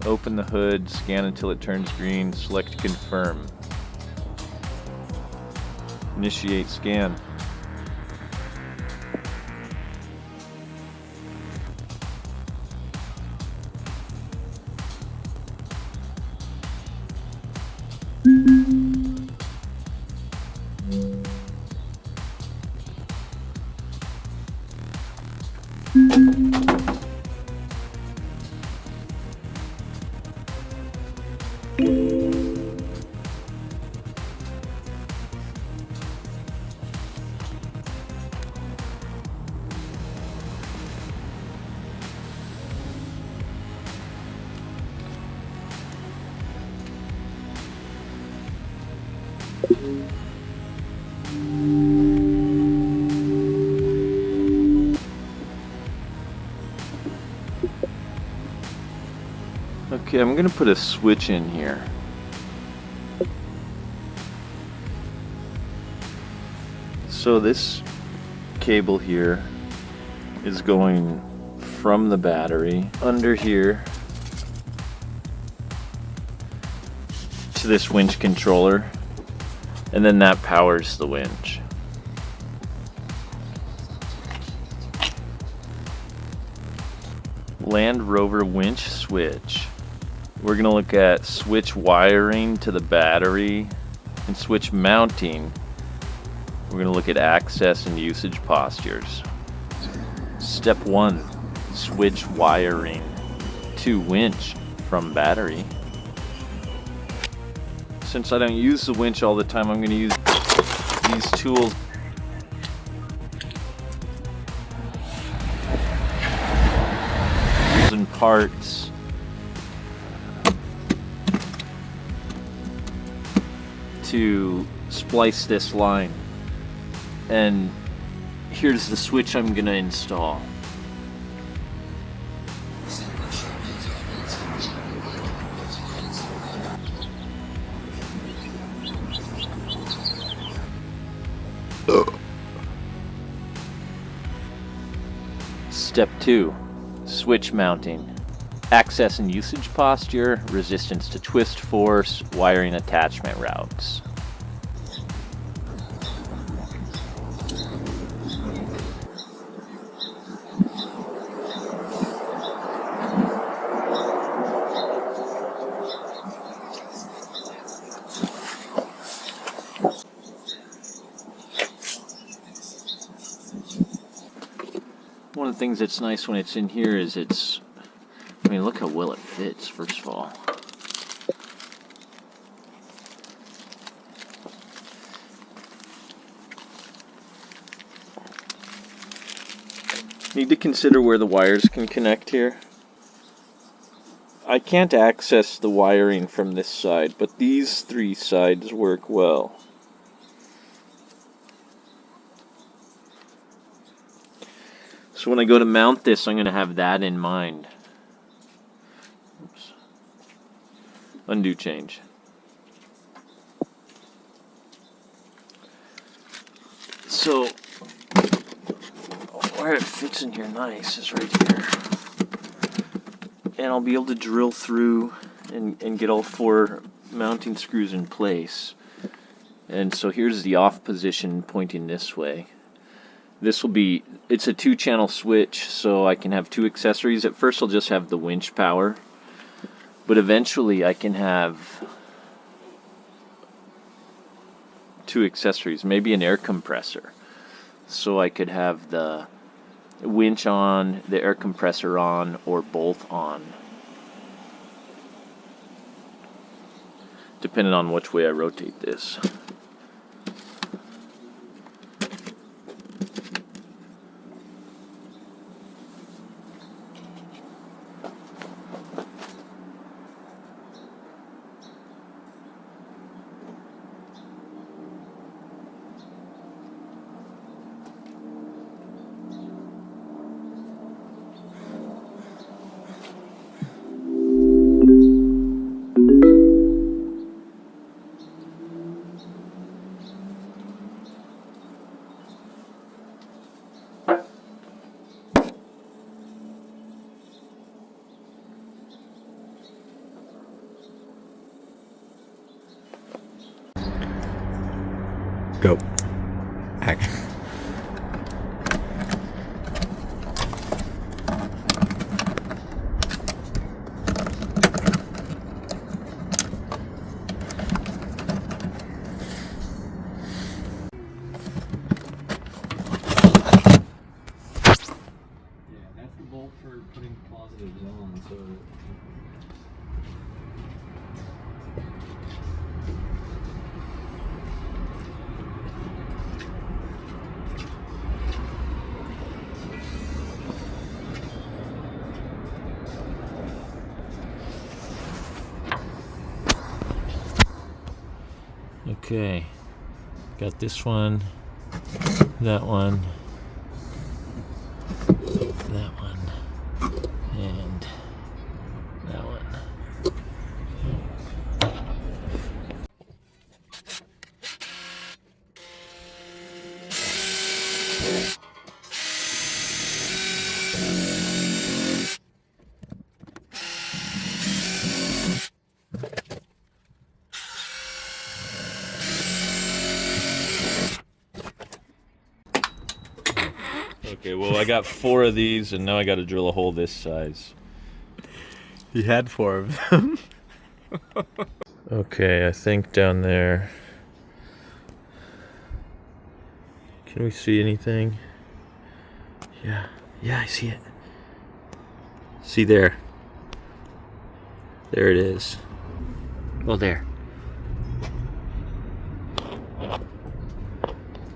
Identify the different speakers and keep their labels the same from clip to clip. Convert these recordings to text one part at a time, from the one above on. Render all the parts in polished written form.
Speaker 1: Open the hood, scan until it turns green, select confirm. Initiate scan. Okay, I'm gonna put a switch in here. So this cable here is going from the battery under here to this winch controller, and then that powers the winch. Land Rover winch switch. We're going to look at switch wiring to the battery and switch mounting. We're going to look at access and usage postures. Step 1, switch wiring to winch from battery. Since I don't use the winch all the time, I'm going to use these tools. And parts. To splice this line, and here's the switch I'm gonna install. Step 2, switch mounting. Access and usage posture, resistance to twist force, wiring attachment routes. One of the things that's nice when it's in here is I mean, look how well it fits, first of all. Need to consider where the wires can connect here. I can't access the wiring from this side, but these 3 sides work well. So when I go to mount this, I'm going to have that in mind. Oops. Undo change. So where it fits in here nice is right here. And I'll be able to drill through and get all 4 mounting screws in place. And so here's the off position pointing this way. This will be, it's a 2-channel switch, so I can have 2 accessories. At first I'll just have the winch power, but eventually I can have 2 accessories, maybe an air compressor. So I could have the winch on, the air compressor on, or both on, depending on which way I rotate this.
Speaker 2: Go. Action.
Speaker 3: Bolt for putting positives on, so
Speaker 1: Okay, got this one, that one, that one, and that one. Okay, well I got 4 of these and now I got to drill a hole this size.
Speaker 2: You had 4 of them.
Speaker 1: Okay, I think down there. Can we see anything? Yeah, I see it. See there. There it is. Oh, there.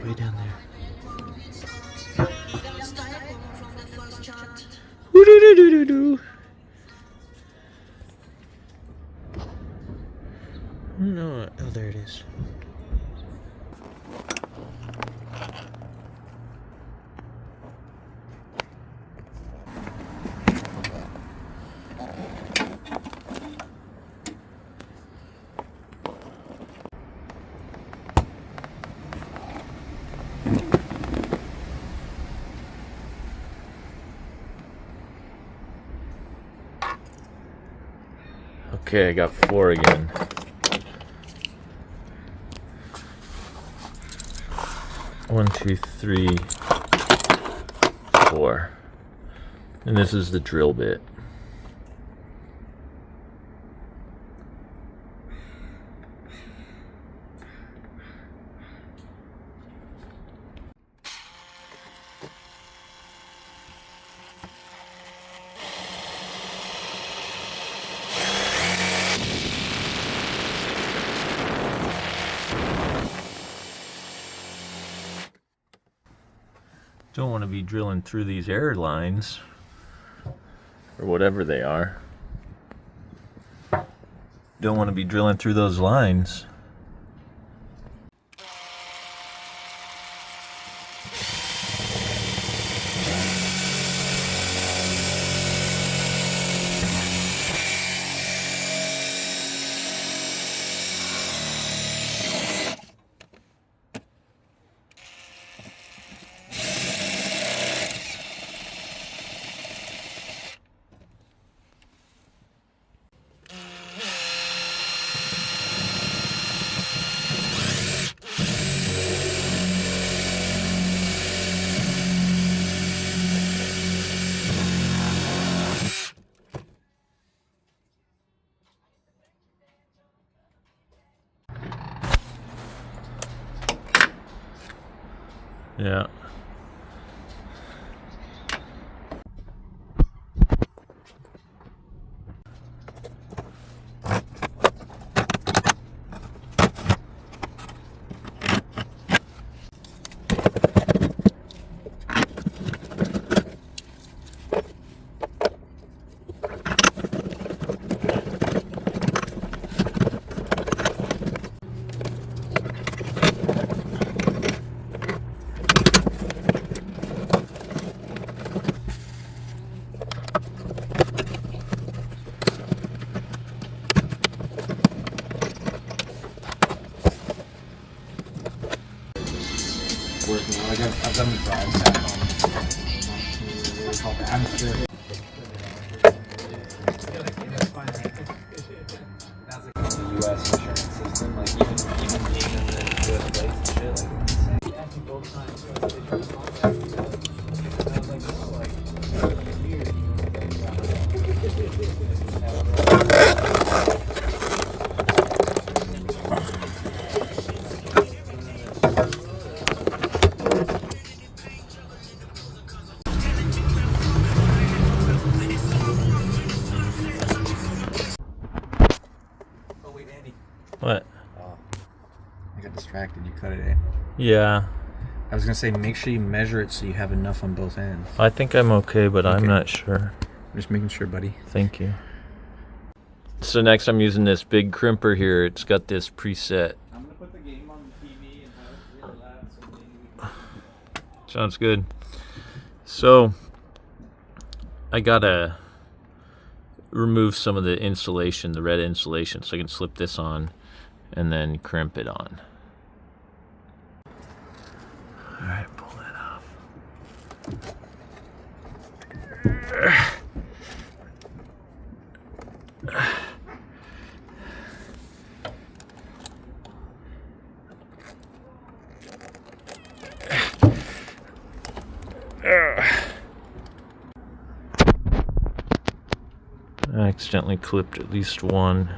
Speaker 1: Way down there. Woo-doo-doo-doo-doo-doo. No, oh, there it is. Okay, I got 4 again. 1, 2, 3, 4. And this is the drill bit. Don't want to be drilling through these air lines or whatever they are. Don't want to be drilling through those lines. Yeah.
Speaker 3: working. Like I've done the drive set on what we call the atmosphere. That's like the US insurance system, like even being in the US place and shit, like distracted. You cut it, eh?
Speaker 2: Yeah.
Speaker 3: I was gonna say, make sure you measure it so you have enough on both ends.
Speaker 2: I think I'm okay, but I'm
Speaker 3: Okay.
Speaker 2: not sure.
Speaker 3: I'm just making sure, buddy.
Speaker 2: Thank you.
Speaker 1: So next I'm using this big crimper here. It's got this preset.
Speaker 3: I'm gonna put the game on the TV and have it really loud so maybe we
Speaker 1: Sounds good. So I gotta remove some of the insulation, the red insulation, so I can slip this on and then crimp it on. All right, pull that off. I accidentally clipped at least one.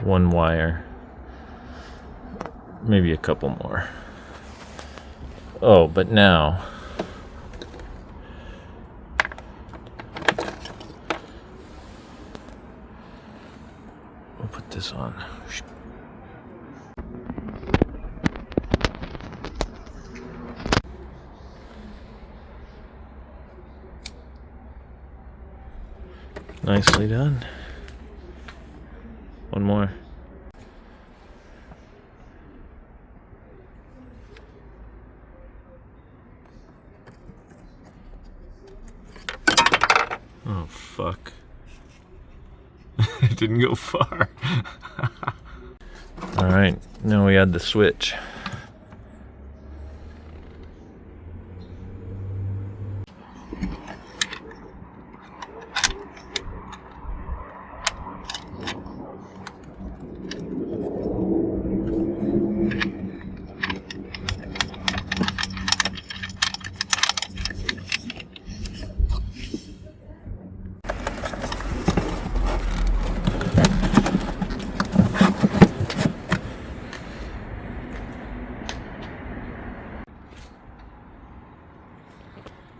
Speaker 1: One wire. Maybe a couple more. Oh, but now we'll put this on. Nicely done. One more. Oh, fuck. It didn't go far. All right, now we add the switch.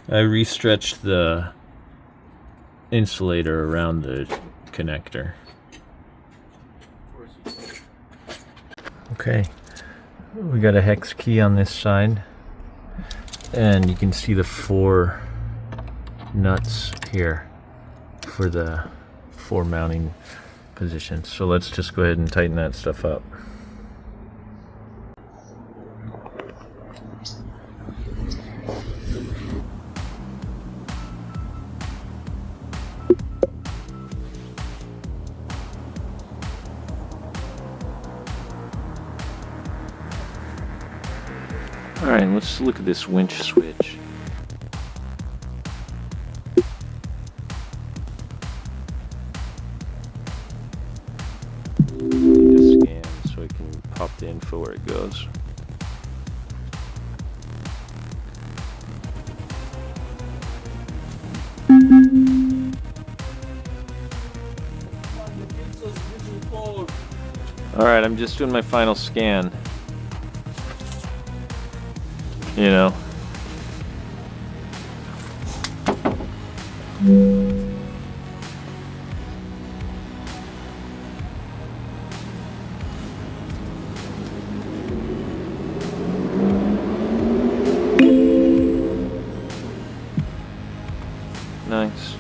Speaker 1: I restretched the insulator around the connector. Okay, we got a hex key on this side, and you can see the 4 nuts here for the 4 mounting positions. So let's just go ahead and tighten that stuff up. All right, let's look at this winch switch. Need to scan so I can pop the info where it goes. All right, I'm just doing my final scan. You know. Nice.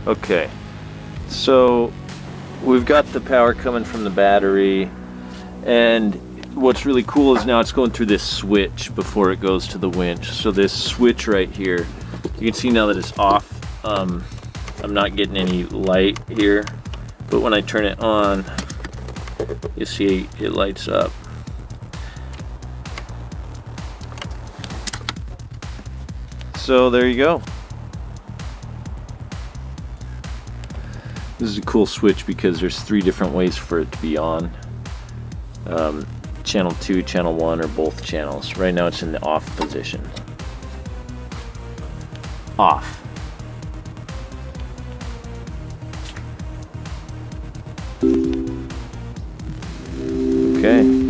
Speaker 1: Okay. So we've got the power coming from the battery, and what's really cool is now it's going through this switch before it goes to the winch. So this switch right here, you can see now that it's off. I'm not getting any light here, but when I turn it on, you see it lights up. So there you go. This is a cool switch because there's 3 different ways for it to be on. Channel 2, channel 1, or both channels. Right now it's in the off position. Off. Okay.